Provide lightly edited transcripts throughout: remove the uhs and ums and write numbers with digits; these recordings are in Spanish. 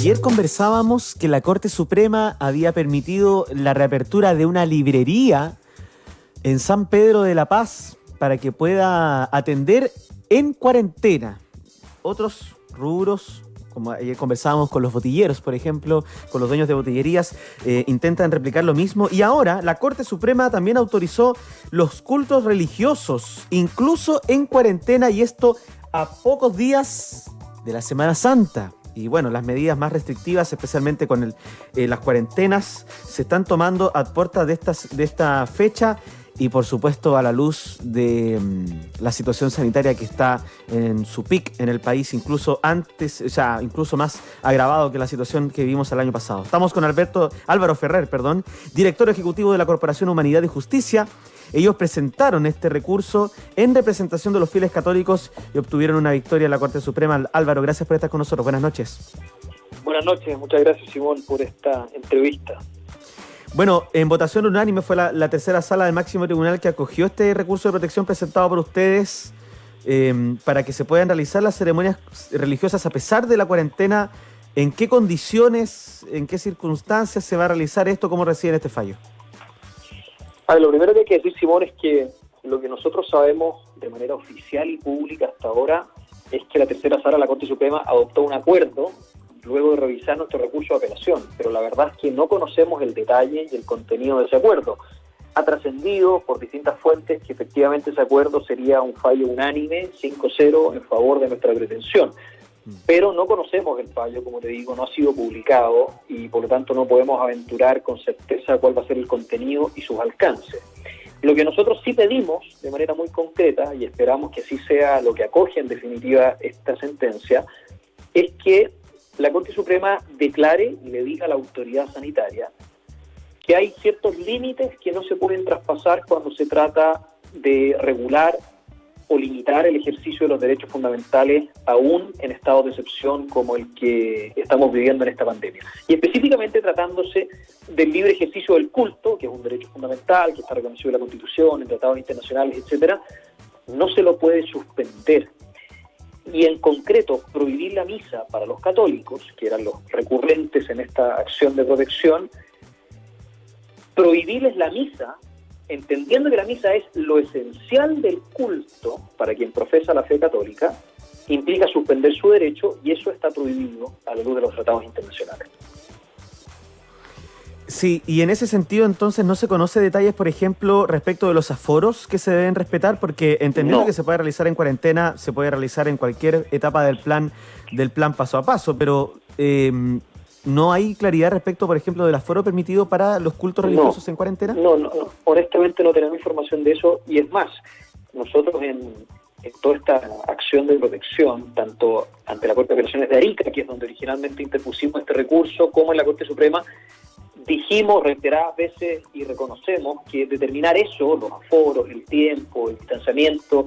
Ayer conversábamos que la Corte Suprema había permitido la reapertura de una librería en San Pedro de la Paz para que pueda atender en cuarentena otros rubros. Como ayer conversábamos con los botilleros, por ejemplo, con los dueños de botillerías, intentan replicar lo mismo. Y ahora la Corte Suprema también autorizó los cultos religiosos, incluso en cuarentena, y esto a pocos días de la Semana Santa. Y bueno, las medidas más restrictivas, especialmente con las cuarentenas, se están tomando a puertas de esta fecha y por supuesto a la luz de la situación sanitaria que está en su pic en el país, incluso incluso más agravado que la situación que vivimos el año pasado. Estamos con Álvaro Ferrer, director ejecutivo de la Corporación Humanidad y Justicia. Ellos presentaron este recurso en representación de los fieles católicos y obtuvieron una victoria en la Corte Suprema. Álvaro, gracias por estar con nosotros. Buenas noches. Buenas noches, muchas gracias, Simón, por esta entrevista. Bueno, en votación unánime fue la tercera sala del máximo tribunal que acogió este recurso de protección presentado por ustedes para que se puedan realizar las ceremonias religiosas a pesar de la cuarentena. ¿En qué condiciones, en qué circunstancias se va a realizar esto? ¿Cómo reciben este fallo? Lo primero que hay que decir, Simón, es que lo que nosotros sabemos de manera oficial y pública hasta ahora es que la tercera sala de la Corte Suprema adoptó un acuerdo luego de revisar nuestro recurso de apelación, pero la verdad es que no conocemos el detalle y el contenido de ese acuerdo. Ha trascendido por distintas fuentes que efectivamente ese acuerdo sería un fallo unánime, 5-0, en favor de nuestra pretensión. Pero no conocemos el fallo, como te digo, no ha sido publicado y por lo tanto no podemos aventurar con certeza cuál va a ser el contenido y sus alcances. Lo que nosotros sí pedimos de manera muy concreta, y esperamos que así sea lo que acoge en definitiva esta sentencia, es que la Corte Suprema declare y le diga a la autoridad sanitaria que hay ciertos límites que no se pueden traspasar cuando se trata de regular o limitar el ejercicio de los derechos fundamentales aún en estados de excepción como el que estamos viviendo en esta pandemia. Y específicamente tratándose del libre ejercicio del culto, que es un derecho fundamental, que está reconocido en la Constitución, en tratados internacionales, etcétera, no se lo puede suspender. Y en concreto, prohibir la misa para los católicos, que eran los recurrentes en esta acción de protección, prohibirles la misa, entendiendo que la misa es lo esencial del culto para quien profesa la fe católica, implica suspender su derecho y eso está prohibido a la luz de los tratados internacionales. Sí, y en ese sentido entonces no se conoce detalles, por ejemplo, respecto de los aforos que se deben respetar, porque entendiendo que se puede realizar en cuarentena, se puede realizar en cualquier etapa del plan paso a paso, pero ¿no hay claridad respecto, por ejemplo, del aforo permitido para los cultos religiosos en cuarentena? No, honestamente no tenemos información de eso, y es más, nosotros en toda esta acción de protección, tanto ante la Corte de Apelaciones de Arica, que es donde originalmente interpusimos este recurso, como en la Corte Suprema, dijimos reiteradas veces y reconocemos que determinar eso, los aforos, el tiempo, el distanciamiento,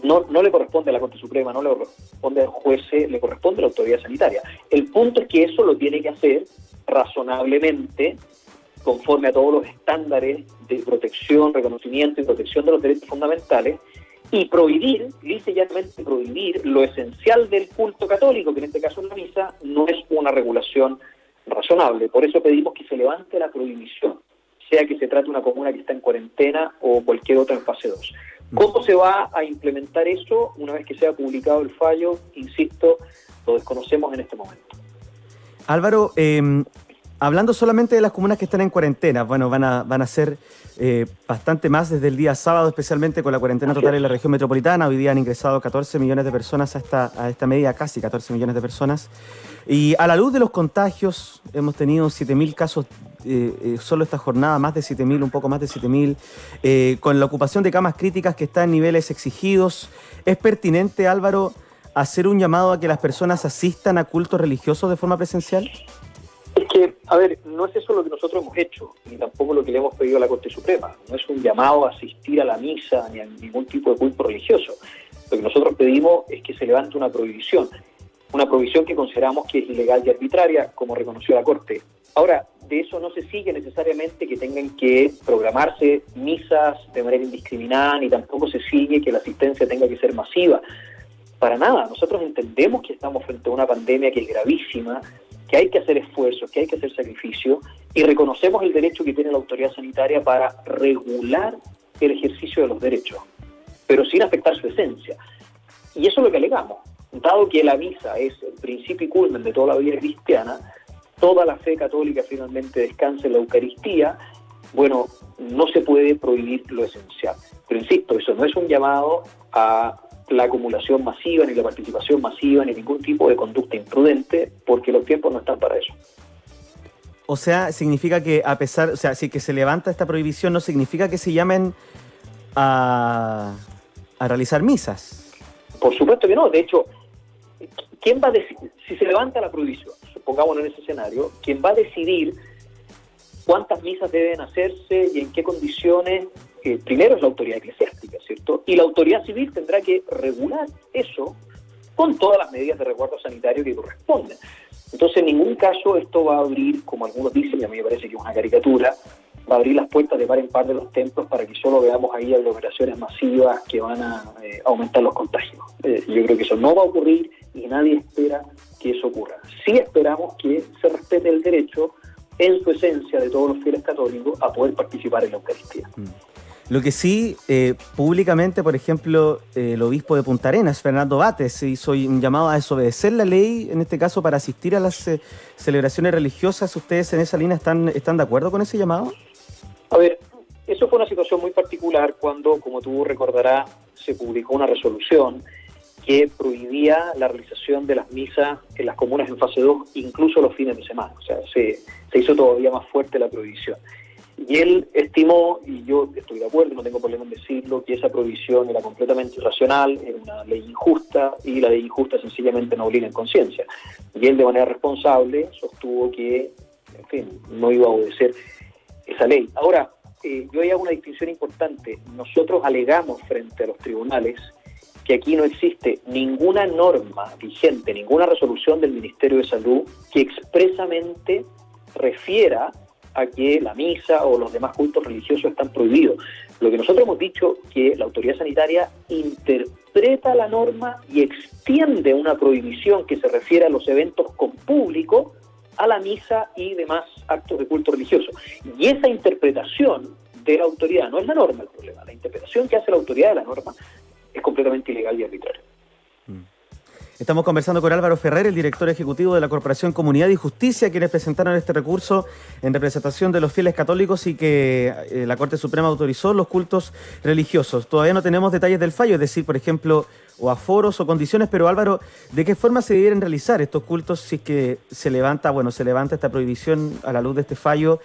no le corresponde a la Corte Suprema, no le corresponde al juez, le corresponde a la autoridad sanitaria. El punto es que eso lo tiene que hacer razonablemente, conforme a todos los estándares de protección, reconocimiento y protección de los derechos fundamentales, y prohibir, lisa y llanamente prohibir, lo esencial del culto católico, que en este caso es la misa, no es una regulación razonable. Por eso pedimos que se levante la prohibición, sea que se trate de una comuna que está en cuarentena o cualquier otra en fase 2. ¿Cómo se va a implementar eso una vez que sea publicado el fallo? Insisto, lo desconocemos en este momento. Álvaro, hablando solamente de las comunas que están en cuarentena, bueno, van a ser bastante más desde el día sábado, especialmente con la cuarentena total en la región metropolitana. Hoy día han ingresado 14 millones de personas a esta medida, casi 14 millones de personas. Y a la luz de los contagios, hemos tenido 7.000 casos solo esta jornada, más de 7.000, un poco más de 7.000, con la ocupación de camas críticas que está en niveles exigidos. ¿Es pertinente, Álvaro, hacer un llamado a que las personas asistan a cultos religiosos de forma presencial? Es que, a ver, no es eso lo que nosotros hemos hecho, ni tampoco lo que le hemos pedido a la Corte Suprema. No es un llamado a asistir a la misa ni a ningún tipo de culto religioso. Lo que nosotros pedimos es que se levante una prohibición que consideramos que es ilegal y arbitraria, como reconoció la Corte. Ahora, de eso no se sigue necesariamente que tengan que programarse misas de manera indiscriminada, ni tampoco se sigue que la asistencia tenga que ser masiva. Para nada, nosotros entendemos que estamos frente a una pandemia que es gravísima, que hay que hacer esfuerzos, que hay que hacer sacrificios, y reconocemos el derecho que tiene la autoridad sanitaria para regular el ejercicio de los derechos, pero sin afectar su esencia. Y eso es lo que alegamos. Dado que la misa es el principio y culmen de toda la vida cristiana, toda la fe católica finalmente descansa en la Eucaristía, bueno, no se puede prohibir lo esencial. Pero insisto, eso no es un llamado a la acumulación masiva, ni la participación masiva, ni ningún tipo de conducta imprudente, porque los tiempos no están para eso. O sea, significa que a pesar, o sea, si que se levanta esta prohibición, no significa que se llamen a realizar misas. Por supuesto que no. De hecho, ¿quién va a decidir? Si se levanta la prohibición, supongámonos en ese escenario, ¿quién va a decidir cuántas misas deben hacerse y en qué condiciones? Primero es la autoridad eclesiástica, ¿cierto? Y la autoridad civil tendrá que regular eso con todas las medidas de resguardo sanitario que corresponden. Entonces, en ningún caso esto va a abrir, como algunos dicen, y a mí me parece que es una caricatura, va a abrir las puertas de par en par de los templos para que solo veamos ahí aglomeraciones masivas que van a aumentar los contagios. Yo creo que eso no va a ocurrir y nadie espera que eso ocurra. Sí esperamos que se respete el derecho en su esencia de todos los fieles católicos a poder participar en la Eucaristía. Lo que sí, públicamente, por ejemplo, el obispo de Punta Arenas, Fernando Bates, hizo un llamado a desobedecer la ley, en este caso para asistir a las celebraciones religiosas. ¿Ustedes en esa línea están de acuerdo con ese llamado? A ver, eso fue una situación muy particular cuando, como tú recordarás, se publicó una resolución que prohibía la realización de las misas en las comunas en fase 2, incluso los fines de semana. O sea, se hizo todavía más fuerte la prohibición. Y él estimó, y yo estoy de acuerdo, no tengo problema en decirlo, que esa prohibición era completamente irracional, era una ley injusta, y la ley injusta sencillamente no obliga en conciencia. Y él, de manera responsable, sostuvo que, en fin, no iba a obedecer esa ley. Ahora, yo hago una distinción importante. Nosotros alegamos frente a los tribunales que aquí no existe ninguna norma vigente, ninguna resolución del Ministerio de Salud que expresamente refiera a que la misa o los demás cultos religiosos están prohibidos. Lo que nosotros hemos dicho es que la autoridad sanitaria interpreta la norma y extiende una prohibición que se refiere a los eventos con público a la misa y demás actos de culto religioso. Y esa interpretación de la autoridad no es la norma el problema. La interpretación que hace la autoridad de la norma es completamente ilegal y arbitraria. Estamos conversando con Álvaro Ferrer, el director ejecutivo de la Corporación Comunidad y Justicia, quienes presentaron este recurso en representación de los fieles católicos y que la Corte Suprema autorizó los cultos religiosos. Todavía no tenemos detalles del fallo, es decir, por ejemplo, o aforos o condiciones, pero Álvaro, ¿de qué forma se debieran realizar estos cultos si es que se levanta esta prohibición a la luz de este fallo?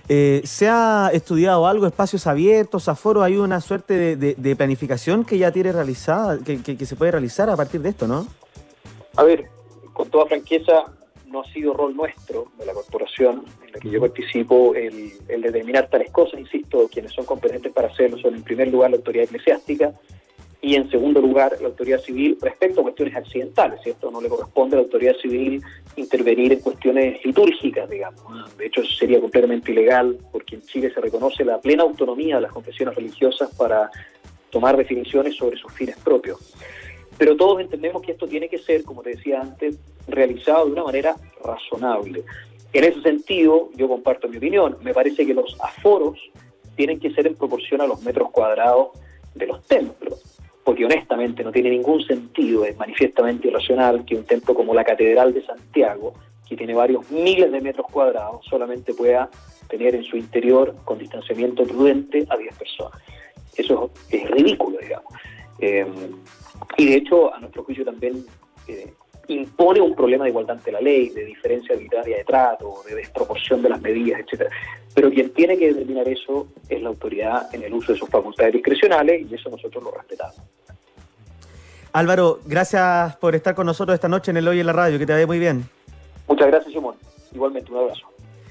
¿Se ha estudiado algo, espacios abiertos, aforos? ¿Hay una suerte de planificación que ya tiene realizada, que se puede realizar a partir de esto, no? A ver, con toda franqueza, no ha sido rol nuestro, de la corporación en la que yo participo, el determinar tales cosas. Insisto, quienes son competentes para hacerlo son, en primer lugar, la autoridad eclesiástica y, en segundo lugar, la autoridad civil respecto a cuestiones accidentales, ¿cierto? No le corresponde a la autoridad civil intervenir en cuestiones litúrgicas, digamos. De hecho, eso sería completamente ilegal, porque en Chile se reconoce la plena autonomía de las confesiones religiosas para tomar definiciones sobre sus fines propios. Pero todos entendemos que esto tiene que ser, como te decía antes, realizado de una manera razonable. En ese sentido, yo comparto mi opinión. Me parece que los aforos tienen que ser en proporción a los metros cuadrados de los templos, porque honestamente no tiene ningún sentido, es manifiestamente irracional que un templo como la Catedral de Santiago, que tiene varios miles de metros cuadrados, solamente pueda tener en su interior, con distanciamiento prudente, a 10 personas. Eso es ridículo, digamos. Y de hecho, a nuestro juicio también impone un problema de igualdad ante la ley, de diferencia arbitraria de trato, de desproporción de las medidas, etcétera. Pero quien tiene que determinar eso es la autoridad en el uso de sus facultades discrecionales, y eso nosotros lo respetamos. Álvaro, gracias por estar con nosotros esta noche en el Hoy en la Radio, que te vaya muy bien. Muchas gracias, Simón. Igualmente, un abrazo.